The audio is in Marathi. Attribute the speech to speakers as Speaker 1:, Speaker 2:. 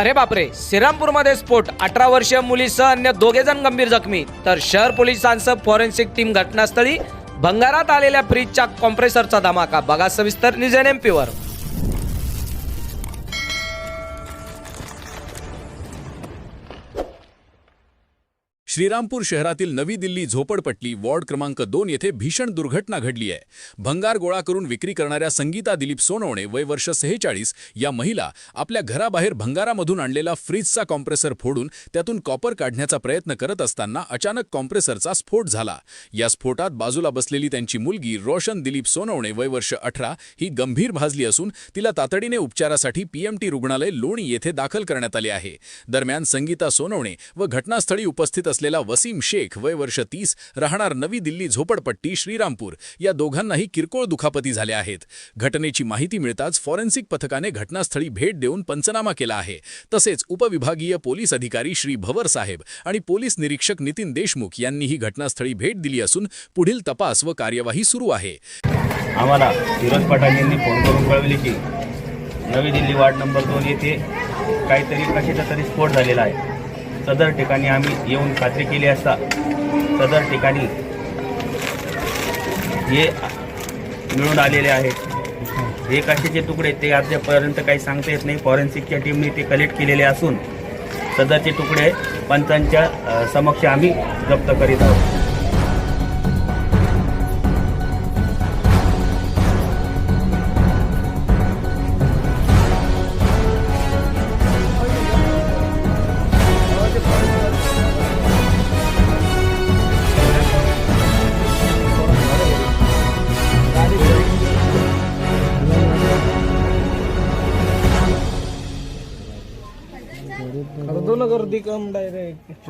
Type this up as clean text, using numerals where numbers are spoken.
Speaker 1: अरे बापरे, श्रीरामपूरमध्ये स्फोट, 18 वर्षीय मुलीसह अन्य 2 जण गंभीर जखमी. तर शहर पोलिसांसह फॉरेन्सिक टीम घटनास्थळी. भंगारात आलेल्या फ्रीजच्या कॉम्प्रेसरचा धमाका. बघा सविस्तर न्यूज NMP वर.
Speaker 2: श्रीरामपूर शहरातील नवी दिल्ली झोपडपट्टी वॉर्ड क्रमांक 2 येथे भीषण दुर्घटना घडली आहे. भंगार गोळा करून विक्री करणाऱ्या संगीता दिलीप सोनवणे वय वर्ष 46 या महिला आपल्या घराबाहेर भंगारामधून आणलेला फ्रीजचा कॉम्प्रेसर फोडून त्यातून कॉपर काढण्याचा प्रयत्न करत असताना अचानक कॉम्प्रेसरचा स्फोट झाला. या स्फोटात बाजूला बसलेली त्यांची मुलगी रोशन दिलीप सोनवणे वय वर्ष 18 ही गंभीर भाजली असून तिला तातडीने उपचारासाठी PMT रुग्णालय लोणी येथे दाखल करण्यात आले आहे. दरम्यान संगीता सोनवणे व घटनास्थळी उपस्थित असलेला वसीम शेख वय वर्ष 30 राहणार नवी दिल्ली झोपडपट्टी श्रीरामपूर या दोघांनाही किरकोळ दुखापती झाल्या आहेत. घटनेची माहिती मिळताच फॉरेन्सिक पथकाने घटनास्थळी भेट देऊन पंचनामा केला आहे. तसेच उपविभागीय पोलीस अधिकारी श्री भवर साहेब आणि पोलीस निरीक्षक नितीन देशमुख यांनीही घटनास्थळी भेट दिली असून पुढील तपास व कार्यवाही सुरू आहे.
Speaker 3: आम्हाला फिरोज पठाण यांनी फोन करून कळवले की नवी दिल्ली वार्ड नंबर 2 येथे काहीतरी कशाचा तरी स्फोट झालेला आहे. सदर ठिकाणी आम्ही येऊन खात्री केली असता सदर ठिकाणी हे मिळून आलेले आहेत. हे कशाचे तुकडे ते अद्यापर्यंत काही सांगता येत नाही. फॉरेन्सिकच्या टीमने ते कलेक्ट केलेले असून सदरचे तुकडे पंचांच्या समक्ष आम्ही जप्त करीत आहोत.
Speaker 4: दोनों गर्दी कम डायरेक्ट